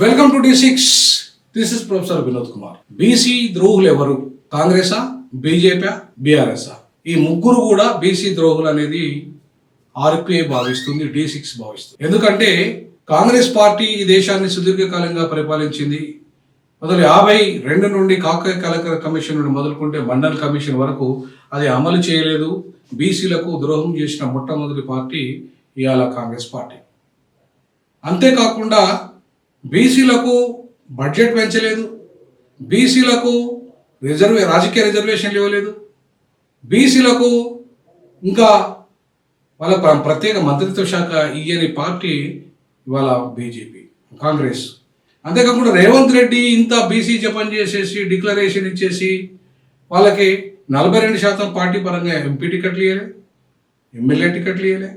Welcome to D6. This is professor Vinod Kumar. BC ద్రోహులు ఎవరు? కాంగ్రెసా, బీజేపీ, బీఆర్ఎస్ఆ? ఈ ముగ్గురు కూడా బీసీ ద్రోహులు అనేది ఆర్పిఐ భావిస్తుంది, D6 భావిస్తుంది. ఎందుకంటే కాంగ్రెస్ పార్టీ ఈ దేశాన్ని సుదీర్ఘకాలంగా పరిపాలించింది. 1952 నుండి కాకయ కలెక్టర్ కమిషన్ నుండి మొదలుకుంటే మండల్ కమిషన్ వరకు అది అమలు చేయలేదు. బీసీలకు ద్రోహం చేసిన మొట్టమొదటి పార్టీ ఇవాళ కాంగ్రెస్ పార్టీ. అంతేకాకుండా బీసీలకు బడ్జెట్ పెంచలేదు, బీసీలకు రాజకీయ రిజర్వేషన్లు ఇవ్వలేదు, బీసీలకు ఇంకా వాళ్ళ ప్రత్యేక మంత్రిత్వ శాఖ ఇయ్యని పార్టీ ఇవాళ బీజేపీ, కాంగ్రెస్. అంతేకాకుండా రేవంత్ రెడ్డి ఇంత బీసీ జపం చేసేసి డిక్లరేషన్ ఇచ్చేసి వాళ్ళకి 42% పార్టీ పరంగా ఎంపీ టికెట్లు ఇవ్వలే, ఎమ్మెల్యే టికెట్లు ఇవ్వలే,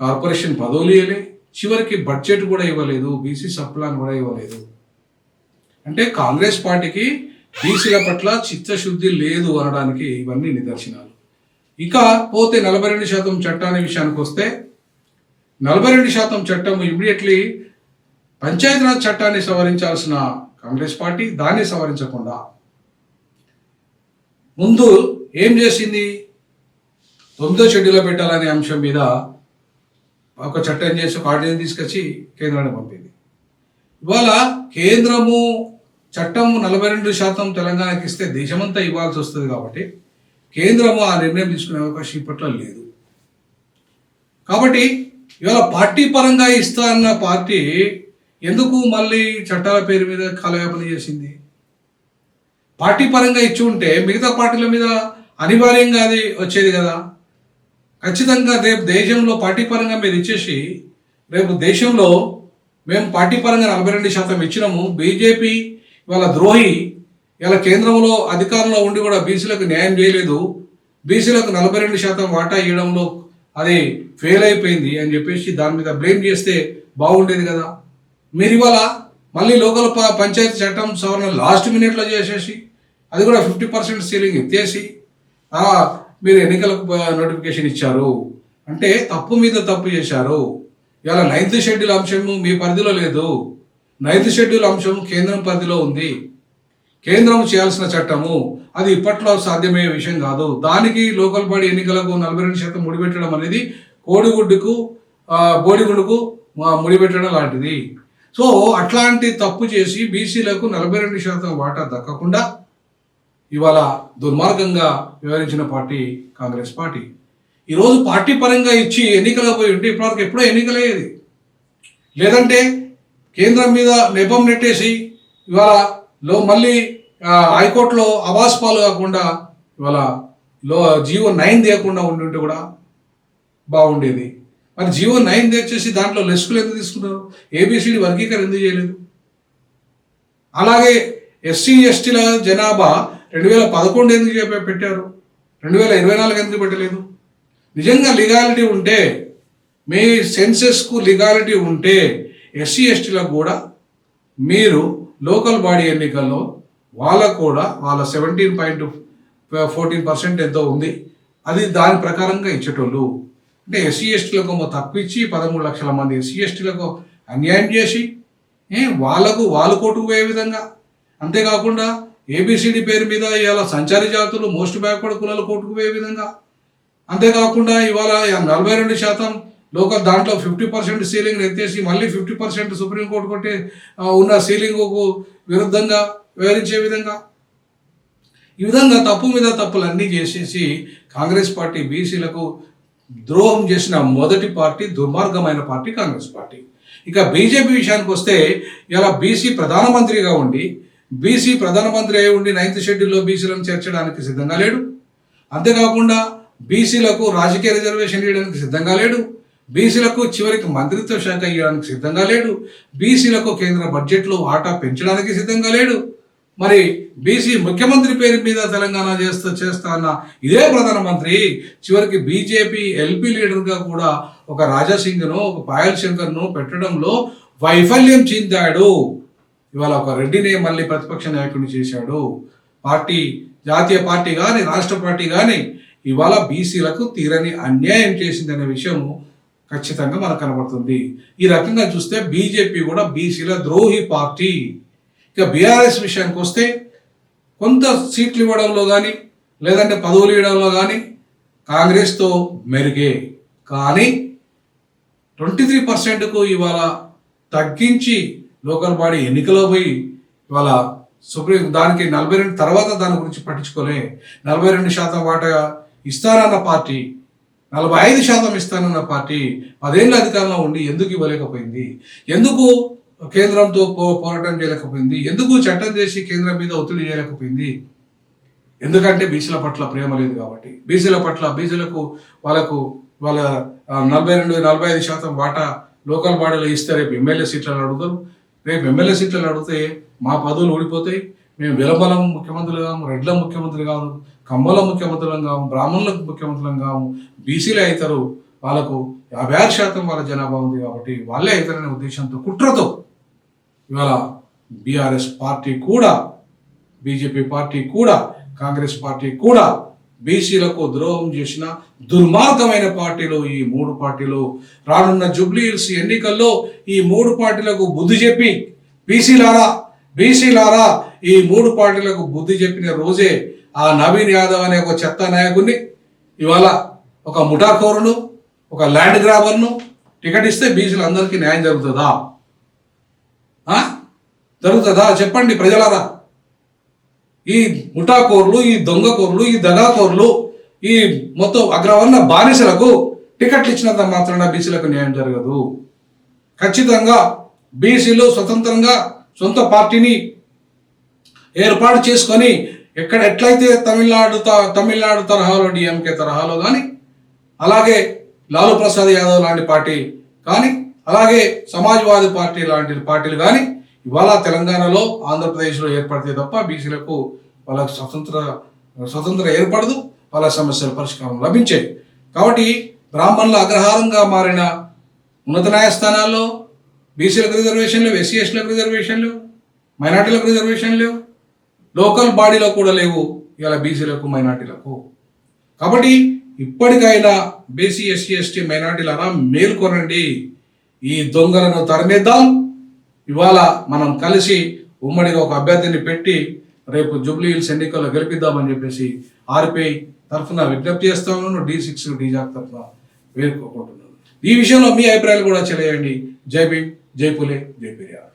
కార్పొరేషన్ పదవులు ఇవ్వలే, చివరికి బడ్జెట్ కూడా ఇవ్వలేదు, బీసీ సప్లాన్ కూడా ఇవ్వలేదు. అంటే కాంగ్రెస్ పార్టీకి బీసీల పట్ల చిత్తశుద్ధి లేదు అనడానికి ఇవన్నీ నిదర్శనాలు. ఇక పోతే 42% చట్టాన్ని విషయానికి వస్తే 42% చట్టం ఇమ్మీడియట్లీ పంచాయతీరాజ్ చట్టాన్ని సవరించాల్సిన కాంగ్రెస్ పార్టీ దాన్ని సవరించకుండా ముందు ఏం చేసింది? 9వ షెడ్యూల్లో పెట్టాలనే అంశం మీద ఒక చట్టం చేసి ఒక ఆర్డినెన్స్ తీసుకొచ్చి కేంద్రానికి పంపింది. ఇవాళ కేంద్రము చట్టము 42% తెలంగాణకి ఇస్తే దేశమంతా ఇవ్వాల్సి వస్తుంది కాబట్టి కేంద్రము ఆ నిర్ణయం తీసుకునే అవకాశం ఇప్పట్లో లేదు. కాబట్టి ఇవాళ పార్టీ పరంగా ఇస్తా అన్న పార్టీ ఎందుకు మళ్ళీ చట్టాల పేరు మీద కాలయాపన చేసింది? పార్టీ పరంగా ఇచ్చి ఉంటే మిగతా పార్టీల మీద అనివార్యంగా అది వచ్చేది కదా. ఖచ్చితంగా రేపు దేశంలో పార్టీ పరంగా మీరు ఇచ్చేసి రేపు దేశంలో మేము పార్టీ పరంగా 42% ఇచ్చినాము, బీజేపీ ఇవాళ ద్రోహి, ఇలా కేంద్రంలో అధికారంలో ఉండి కూడా బీసీలకు న్యాయం చేయలేదు, బీసీలకు 42% వాటా ఇవ్వడంలో అది ఫెయిల్ అయిపోయింది అని చెప్పేసి దాని మీద బ్లేమ్ చేస్తే బాగుండేది కదా. మీరు ఇవాళ మళ్ళీ లోకల్ పంచాయతీ చట్టం సవరణ లాస్ట్ మినిట్లో చేసేసి అది కూడా 50% సీలింగ్ ఎత్తేసి మీరు ఎన్నికలకు నోటిఫికేషన్ ఇచ్చారు అంటే తప్పు మీద తప్పు చేశారు. ఇవాళ 9th షెడ్యూల్ అంశము మీ పరిధిలో లేదు, 9th షెడ్యూల్ అంశం కేంద్రం పరిధిలో ఉంది. కేంద్రం చేయాల్సిన చట్టము అది ఇప్పట్లో సాధ్యమయ్యే విషయం కాదు. దానికి లోకల్ బాడీ ఎన్నికలకు 42% ముడిపెట్టడం అనేది కోడిగుడ్డుకు బోడిగుడ్డుకు ముడిపెట్టడం లాంటిది. సో అట్లాంటి తప్పు చేసి బీసీలకు 42% వాటా దక్కకుండా ఇవాళ దుర్మార్గంగా వ్యవహరించిన పార్టీ కాంగ్రెస్ పార్టీ. ఈరోజు పార్టీ పరంగా ఇచ్చి ఎన్నికలకు పోయి ఉంటే ఇప్పటివరకు ఎప్పుడో ఎన్నికలయ్యేది. లేదంటే కేంద్రం మీద నెపం నెట్టేసి ఇవాళ మళ్ళీ హైకోర్టులో అవాస్ పాలు కాకుండా ఇవాళ జీవో 9 తీయకుండా ఉండి కూడా బాగుండేది. మరి జీవో 9 తెచ్చేసి దాంట్లో లెస్కులు ఎందుకు తీసుకున్నారు? ఏబిసిడి వర్గీకరణ ఎందుకు చేయలేదు? అలాగే ఎస్సీ ఎస్టీల జనాభా 2011 ఎందుకు పెట్టారు, 2024 ఎందుకు పెట్టలేదు? నిజంగా లీగాలిటీ ఉంటే, మీ సెన్సెస్కు లీగాలిటీ ఉంటే ఎస్సీ ఎస్టీలకు కూడా మీరు లోకల్ బాడీ ఎన్నికల్లో వాళ్ళకు కూడా వాళ్ళ 17.14% ఎంతో ఉంది, అది దాని ప్రకారంగా ఇచ్చేటోళ్ళు. అంటే ఎస్సీ ఎస్టీలకు తప్పించి 13 లక్షల మంది ఎస్సీ ఎస్టీలకు అన్యాయం చేసి వాళ్ళు కోర్టుకు పోయే విధంగా, అంతేకాకుండా ఏబిసిడి పేరు మీద ఇవాళ సంచారి జాతులు మోస్ట్ బ్యాక్వర్డ్ కులాలు కోర్టుకు పోయే విధంగా, అంతేకాకుండా ఇవాళ 42% లోకల్ దాంట్లో 50% సీలింగ్ ఎత్తేసి మళ్ళీ 50% సుప్రీంకోర్టు కొట్టి ఉన్న సీలింగ్కు విరుద్ధంగా వివరించే విధంగా, ఈ విధంగా తప్పు మీద తప్పులు అన్నీ చేసేసి కాంగ్రెస్ పార్టీ బీసీలకు ద్రోహం చేసిన మొదటి పార్టీ, దుర్మార్గమైన పార్టీ కాంగ్రెస్ పార్టీ. ఇక బీజేపీ విషయానికి వస్తే ఇలా బీసీ ప్రధానమంత్రిగా ఉండి బీసీ ప్రధానమంత్రి అయి ఉండి 9th షెడ్యూల్లో బీసీలను చేర్చడానికి సిద్ధంగా లేడు. అంతేకాకుండా బీసీలకు రాజకీయ రిజర్వేషన్ ఇవ్వడానికి సిద్ధంగా లేడు, బీసీలకు చివరికి మంత్రిత్వ శాఖ ఇవ్వడానికి సిద్ధంగా లేడు, బీసీలకు కేంద్ర బడ్జెట్లో వాటా పెంచడానికి సిద్ధంగా లేడు. మరి బీసీ ముఖ్యమంత్రి పేరు మీద తెలంగాణ చేస్తా అన్న ఇదే ప్రధానమంత్రి చివరికి బీజేపీ ఎల్పీ లీడర్గా కూడా ఒక రాజాసింగ్ను, ఒక పాయల్ శంకర్ను పెట్టడంలో వైఫల్యం చెందాడు. ఇవాళ ఒక రెడ్డిని మళ్ళీ ప్రతిపక్ష నాయకుడిని చేశాడు. పార్టీ, జాతీయ పార్టీ కానీ రాష్ట్ర పార్టీ కానీ ఇవాళ బీసీలకు తీరని అన్యాయం చేసిందనే విషయం ఖచ్చితంగా మనకు కనబడుతుంది. ఈ రకంగా చూస్తే బీజేపీ కూడా బీసీల ద్రోహి పార్టీ. ఇక బీఆర్ఎస్ విషయానికి వస్తే కొంత సీట్లు ఇవ్వడంలో కానీ లేదంటే పదవులు ఇవ్వడంలో కానీ కాంగ్రెస్తో మెరుగే. కానీ 23%కు ఇవాళ తగ్గించి లోకల్ బాడీ ఎన్నికలో పోయి ఇవాళ సుప్రీం దానికి 42 తర్వాత దాని గురించి పట్టించుకోలే. 42% వాటా ఇస్తానన్న పార్టీ, 45% ఇస్తానన్న పార్టీ 10 ఏళ్ళ అధికారంలో ఉండి ఎందుకు ఇవ్వలేకపోయింది? ఎందుకు కేంద్రంతో పోరాటం చేయలేకపోయింది? ఎందుకు చట్టం చేసి కేంద్రం మీద ఒత్తిడి చేయలేకపోయింది? ఎందుకంటే బీసీల పట్ల ప్రేమ లేదు కాబట్టి. బీసీలకు వాళ్ళ 42-45% వాటా లోకల్ బాడీలో ఇస్తే రేపు ఎమ్మెల్యే సీట్లను అడుగుతారు. రేపు ఎమ్మెల్యే సీట్లను అడిగితే మా పదవులు ఊడిపోతాయి. మేము విలబలం ముఖ్యమంత్రులు కాము, రెడ్ల ముఖ్యమంత్రి కాము, కమ్మల ముఖ్యమంత్రులం కాము, బ్రాహ్మణులకు ముఖ్యమంత్రులం కాము, బీసీలే అవుతారు. వాళ్ళకు 56% వాళ్ళ జనాభా ఉంది కాబట్టి వాళ్ళే అవుతారనే ఉద్దేశంతో కుట్రతో ఇవాళ బీఆర్ఎస్ పార్టీ కూడా, బీజేపీ పార్టీ కూడా, కాంగ్రెస్ పార్టీ కూడా బీసీలకు ద్రోహం చేసిన దుర్మార్గమైన పార్టీలు ఈ 3 పార్టీలు. రానున్న జూబ్లీ హిల్స్ ఎన్నికల్లో ఈ 3 పార్టీలకు బుద్ధి చెప్పి బీసీలారా ఈ 3 పార్టీలకు బుద్ధి చెప్పిన రోజే ఆ నవీన్ యాదవ్ అనే ఒక చెత్త నాయకుడిని, ఇవాళ ఒక ముఠాకోరును, ఒక ల్యాండ్ గ్రాబర్ను టికెట్ ఇస్తే బీసీలందరికీ న్యాయం జరుగుతుందా? చెప్పండి ప్రజలారా. ఈ ముఠాకోర్లు, ఈ దొంగకోర్లు, ఈ దగాకోర్లు, ఈ మొత్తం అగ్రవర్ణ బానిసలకు టికెట్లు ఇచ్చినంత మాత్రాన బీసీలకు న్యాయం జరగదు. ఖచ్చితంగా బీసీలు స్వతంత్రంగా సొంత పార్టీని ఏర్పాటు చేసుకొని ఎట్లయితే తమిళనాడు తరహాలో డిఎంకే తరహాలో కానీ, అలాగే లాలూ ప్రసాద్ యాదవ్ లాంటి పార్టీ కానీ, అలాగే సమాజ్వాదీ పార్టీ లాంటి పార్టీలు కానీ ఇవాళ తెలంగాణలో ఆంధ్రప్రదేశ్లో ఏర్పడితే తప్ప బీసీలకు వాళ్ళకు స్వతంత్ర ఏర్పడదు, వాళ్ళ సమస్యల పరిష్కారం లభించాయి. కాబట్టి బ్రాహ్మణుల అగ్రహారంగా మారిన ఉన్నత న్యాయస్థానాల్లో బీసీలకు రిజర్వేషన్లు, ఎస్సీ ఎస్టీలకు రిజర్వేషన్లు, మైనార్టీలకు రిజర్వేషన్లు, లోకల్ బాడీలో కూడా లేవు ఇవాళ బీసీలకు, మైనార్టీలకు. కాబట్టి ఇప్పటికైనా బీసీ, ఎస్సీ, ఎస్టీ, మైనార్టీలరా మేల్కొనండి. ఈ దొంగలను తరిమేద్దాం. ఇవాళ మనం కలిసి ఉమ్మడిగా ఒక అభ్యర్థిని పెట్టి రేపు జూబ్లీ హిల్స్ ఎన్నికల్లో గెలిపిద్దామని చెప్పేసి ఆర్పిఐ తరఫున విజ్ఞప్తి చేస్తా ఉన్నాను. D6 డీజాక్ తరఫున వేడుకోకుంటున్నాను. ఈ విషయంలో మీ అభిప్రాయాలు కూడా తెలియజేయండి. జై భీమ్, జై పులే, జై పెరియార్.